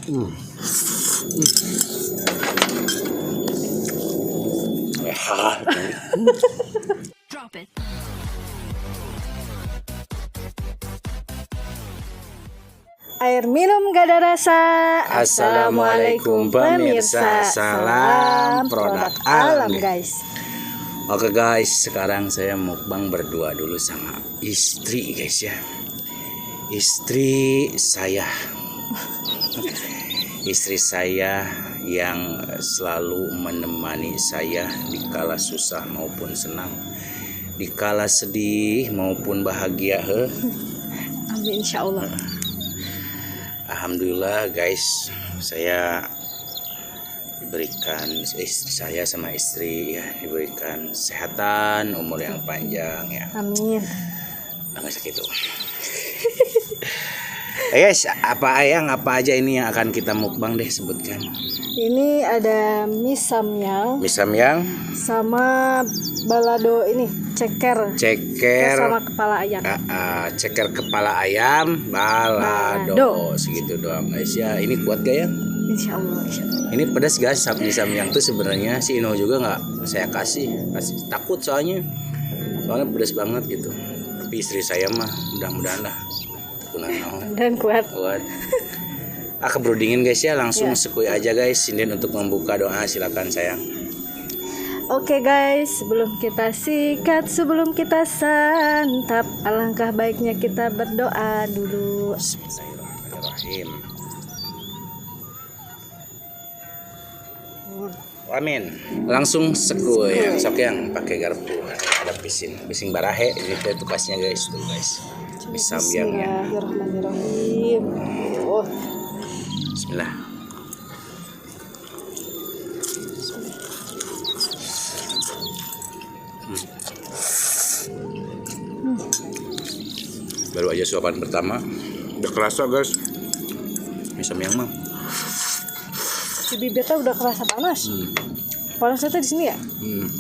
Hmm. Drop it. Air minum gak ada rasa. Assalamualaikum pemirsa. Salam produk alam guys. Oke guys, sekarang saya mukbang berdua dulu sama istri guys ya. Istri saya yang selalu menemani saya di kala susah maupun senang, di kala sedih maupun bahagia. Amin insyaallah. Alhamdulillah guys, saya diberikan istri saya sama istri ya, diberikan kesehatan, umur yang panjang ya. Amin. Nggak segitu. Guys, apa aja ini yang akan kita mukbang deh, sebutkan. Ini ada mie samyang sama balado ini ceker sama kepala ayam. Ceker kepala ayam, balado. Segitu doang guys ya. Ini kuat gak ya? Insyaallah. Ini pedas guys, mie samyang tuh sebenarnya si Ino juga nggak saya kasih takut soalnya pedas banget gitu. Tapi istri saya mah mudah-mudahan lah Dan kuat. Keburu dingin guys ya, langsung sekui aja guys. Sinden untuk membuka doa, silakan sayang. Oke guys, sebelum kita sikat, sebelum kita santap, alangkah baiknya kita berdoa dulu. Bismillahirrahmanirrahim. Amin. Langsung sekui yang sok yang pakai garpu. Ada bising barahe ini tukasnya guys tuh guys. Samyangnya. Bismillahirrahmanirrahim. Oh. Bismillah. Baru aja suapan pertama udah kerasa guys. Mie samyang mah. Si bibirnya udah kerasa panas. Panasnya tuh di sini ya?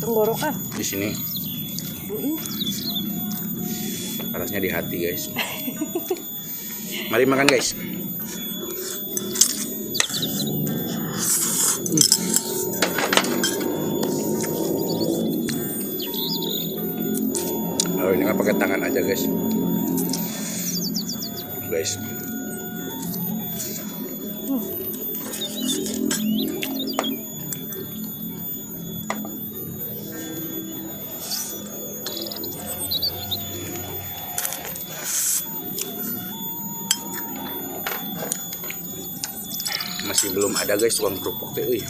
Tenggorokan. Di sini. Panasnya di hati guys. Mari makan guys. Oh, ini nggak pakai tangan aja guys. Masih belum ada guys tukang kerupuk teh.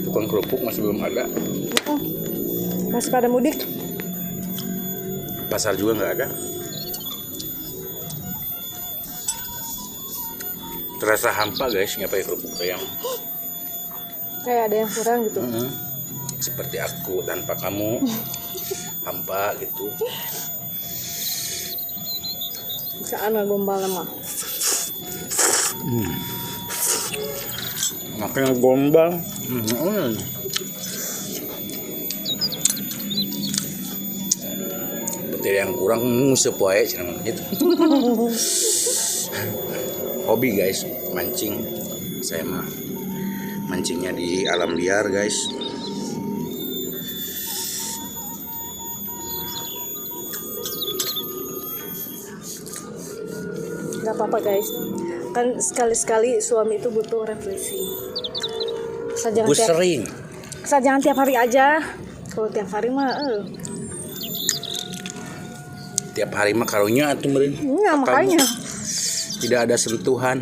Tukang kerupuk masih belum ada. Masih pada mudik. Pasar juga nggak ada. Terasa hampa guys, ngapain kerupuk ayam. Kayak ada yang kurang gitu. Seperti aku tanpa kamu. Hampa gitu. Saan gombal mah. Makanya gombal. Betul yang kurang ngusep wae cenah gitu. Hobi guys, mancing. Saya mah mancingnya di alam liar guys. Gak apa-apa guys, kan sekali-sekali suami itu butuh refreshing. Jangan tiap hari aja. Kalau tiap hari mah tiap hari mah karunya atuh meureun. Makanya tidak ada sentuhan.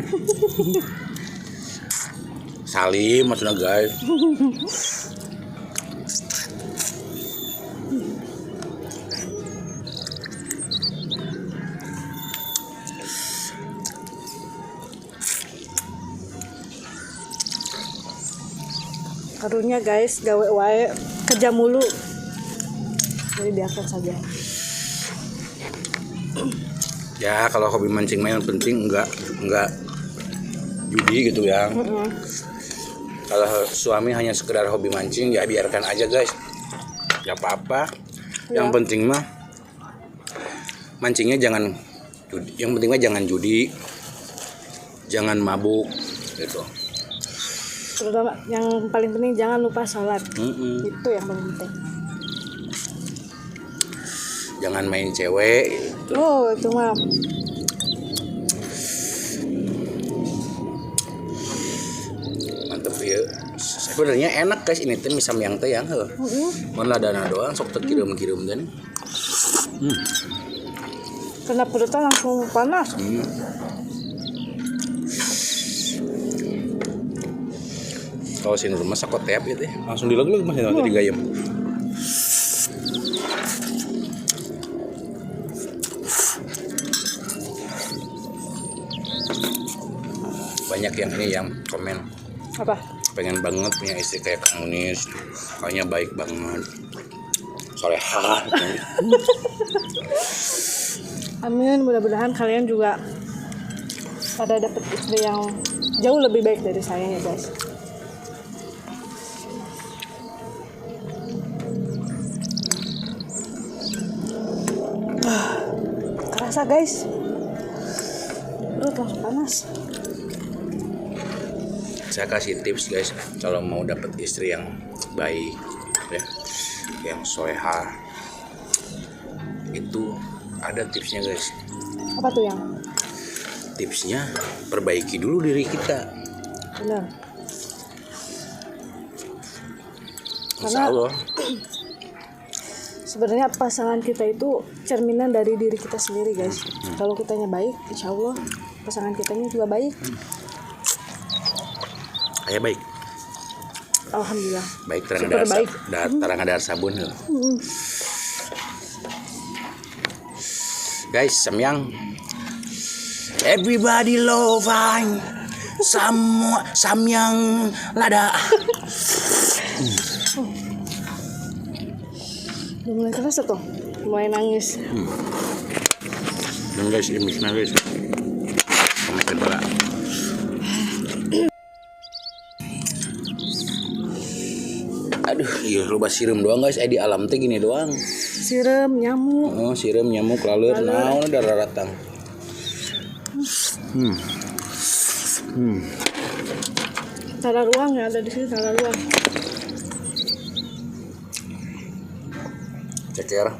Salim maksudnya guys. karunya guys, gawe wae kerja mulu. Jadi biarkan saja. Ya kalau hobi mancing mah yang penting enggak judi gitu ya. Kalau suami hanya sekedar hobi mancing ya biarkan aja guys, ya apa-apa. Yang penting mah mancingnya jangan Yang penting mah jangan judi, jangan mabuk gitu. Terutama yang paling penting jangan lupa sholat. Itu yang paling penting. Jangan main cewek gitu. Oh itu mah. Mantep ya. Sebenarnya enak guys ini teh mie samyang teh yang heuh. Mun ladana doang sok teu kireum-kireum teh. Kena perutnya langsung panas. Kalau sini rumah sakotep gitu ya. Langsung dileg-leg Mas nanti digayem. Banyak yang ini yang komen Apa? pengen banget punya istri kayak Kang Munis, kayaknya baik banget, solehah. Amin, mudah-mudahan kalian juga pada dapat istri yang jauh lebih baik dari saya ya guys. Kerasa guys, perut langsung panas. Saya kasih tips guys, kalau mau dapat istri yang baik ya, yang solehah, itu ada tipsnya guys. Apa tuh yang? Tipsnya perbaiki dulu diri kita. Benar. Insya Allah. Sebenarnya pasangan kita itu cerminan dari diri kita sendiri guys. Kalau kitanya baik, insya Allah pasangan kitanya juga baik. Kayak baik. Alhamdulillah. Baik Super baik. terang ada sabun. Guys, samyang. Everybody love samyang lada. Udah mulai kerasa tuh, mulai nangis. Dan guys, imisnya guys. Sama kedua. Aduh, iya loba sirum doang guys, di alam teh gini doang. Siram, nyamuk. Oh, sirum nyamuk laleur naon darah ratang. Tara ruang ya, ada di sini tara ruang. Ceker.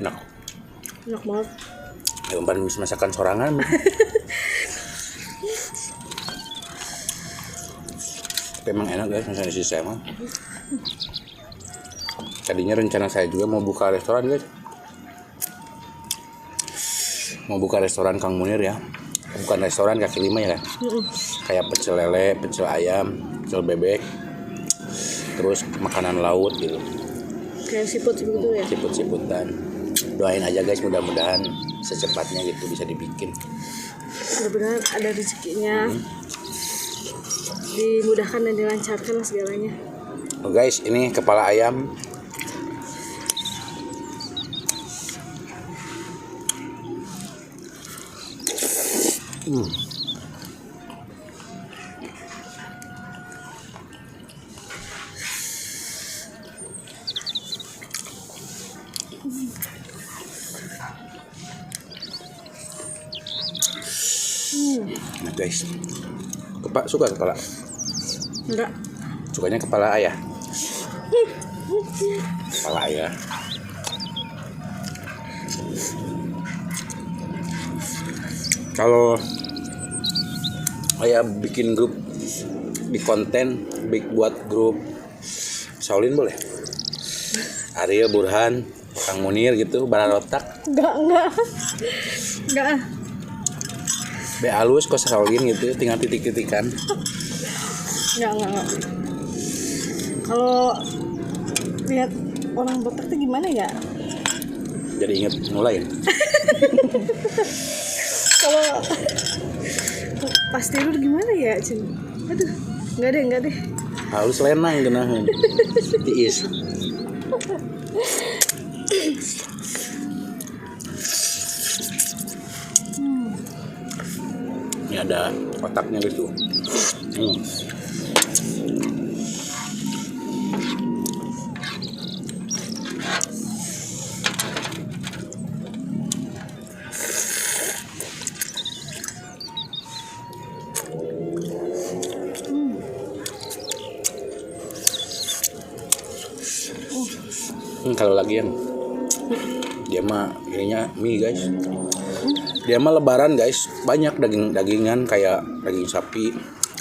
Enak. Enak banget. Ya umpan bisa masakan sorangan. Tapi emang enak guys, misalnya di sisi saya mah. Tadinya rencana saya juga mau buka restoran guys. Mau buka restoran Kang Munir ya. Bukan restoran kaki lima ya kan. Kayak pecel lele, pecel ayam, pecel bebek. Terus makanan laut gitu. Kayak siput gitu ya. Siput-siputan. Doain aja guys, mudah-mudahan secepatnya gitu bisa dibikin. Mudah-mudahan ada rezekinya. Dimudahkan dan dilancarkan segalanya. Oh guys, ini kepala ayam. Nah guys, suka kepala? Enggak. Sukanya kepala ayah. Kepala ayah. Kalau ayah bikin grup di konten, buat grup Shaolin boleh? Ariel, Burhan, Kang Munir gitu, Bararotak. Enggak. Be alus kok Shaolin gitu, tinggal titik-titikan. Enggak. Kalau lihat orang botak tuh gimana ya? Jadi inget mulai. Kalau pas tidur gimana ya, Cin? Aduh, enggak deh. Halus lenang genahan. Tiis. Ini ada otaknya gitu. Kalau lagi yang dia mah ininya mie guys. Dia mah lebaran guys, banyak dagingan kayak daging sapi,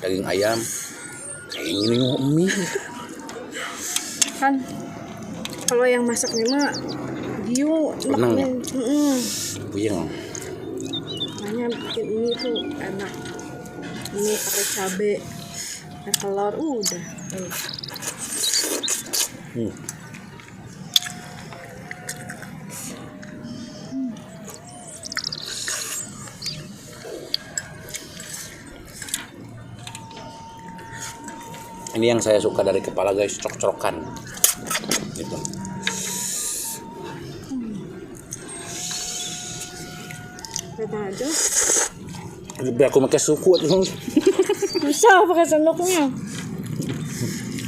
daging ayam. Kayak ini mie. Kan kalau yang masaknya mah giu Tenang ya? enaknya. Puyeng. Makanya bikin ini tuh enak. Ini pakai cabe, pakai telur, udah. Ini yang saya suka dari kepala guys, cok-cokan. Gitu. Apa aja? Biar aku pakai suku tuh. Susah pakai sendoknya.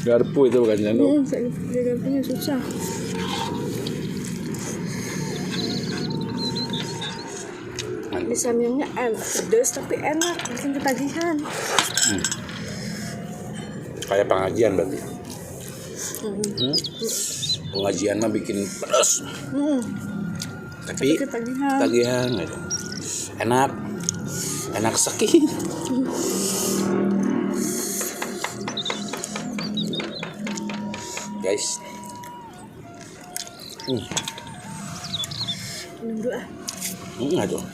Garpu itu bukan sendok. Garpunya susah. Di samyangnya enak, pedas tapi enak, bikin ketagihan. Kayak pengajian berarti. Pengajian mah bikin pedas. Tapi tagihan gitu. Enak sekali. Guys. Minum dulu ah. Aduh.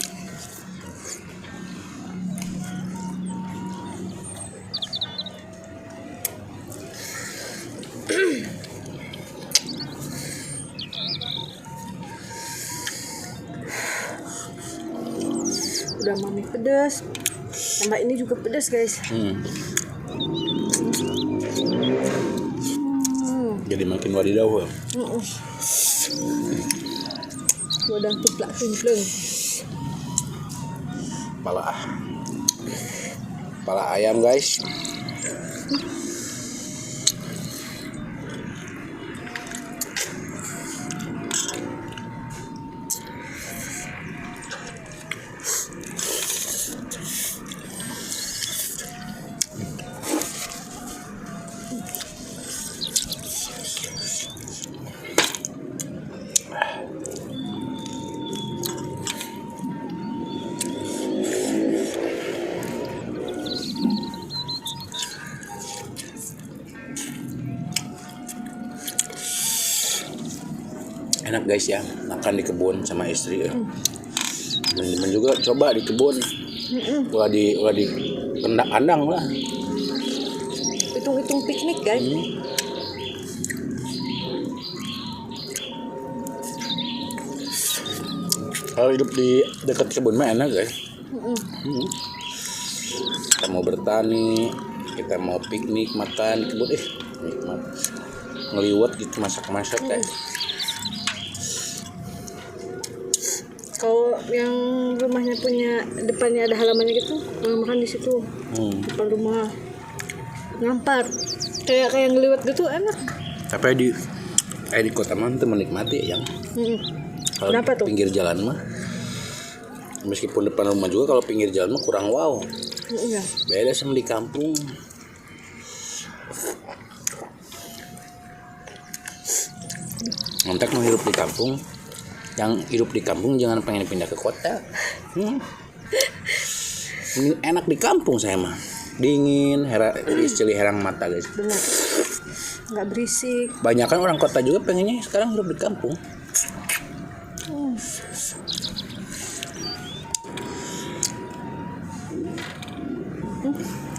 Udah mami pedas, tambah ini juga pedas guys. Jadi makin wadidaw. Udah tuplak cemplung. Pala ayam guys. Enak guys ya, makan di kebun sama istri ya. Teman-teman juga coba di kebun. Ulah di kandang lah. Hitung-hitung piknik guys. Kalau hidup di dekat kebun mah enak guys. Kita mau bertani, kita mau piknik makan di kebun, nikmat. Ngeliwat gitu masak-masak guys. Kalau yang rumahnya punya depannya ada halamannya gitu, makan di situ. Depan rumah. Ngampar. Kayak ngeliwat gitu enak. Tapi di kota mah tuh menikmati ya yang. Kalau Kenapa tuh? pinggir jalan mah, meskipun depan rumah juga, kalau pinggir jalan mah kurang wow. Iya. Beda sama di kampung. Ngontek mau hidup di kampung. Yang hidup di kampung jangan pengen pindah ke kota. Ini enak di kampung saya mah. Dingin, istilah herang mata guys. Benar. Nggak berisik. Banyak kan orang kota juga pengennya sekarang hidup di kampung.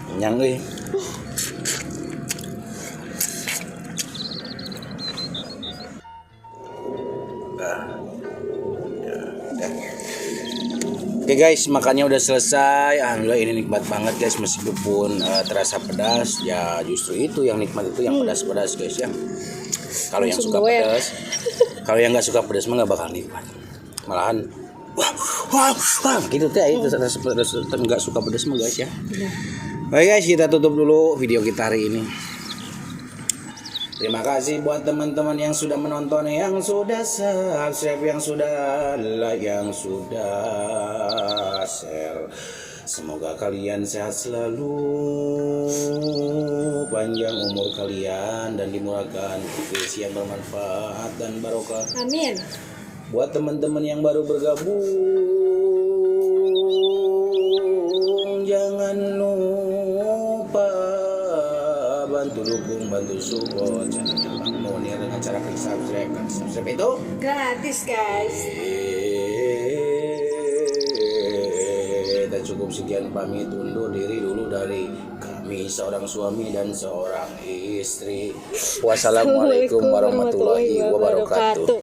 Kenyang euy. Oke guys, makannya udah selesai. Alhamdulillah ini nikmat banget guys, meskipun terasa pedas. Ya justru itu yang nikmat, itu yang pedas-pedas guys ya. Kalau yang suka pedas, kalau yang nggak suka pedas mah nggak bakal nikmat. Malahan wah gitu teh, itu nggak suka pedas mah guys ya. Oke guys, kita tutup dulu video kita hari ini. Terima kasih buat teman-teman yang sudah menonton, yang sudah subscribe, yang sudah like, yang sudah share. Semoga kalian sehat selalu, panjang umur kalian, dan dimurahkan rezeki yang bermanfaat dan barokah. Amin. Buat teman-teman yang baru bergabung, jangan lupa bantu dukung, bantu support channelnya Bang Monir dengan cara klik subscribe. Subscribe itu Gratis guys. Kita cukup sekian, pamit undur diri dulu dari kami, seorang suami dan seorang istri. Wassalamualaikum warahmatullahi wabarakatuh.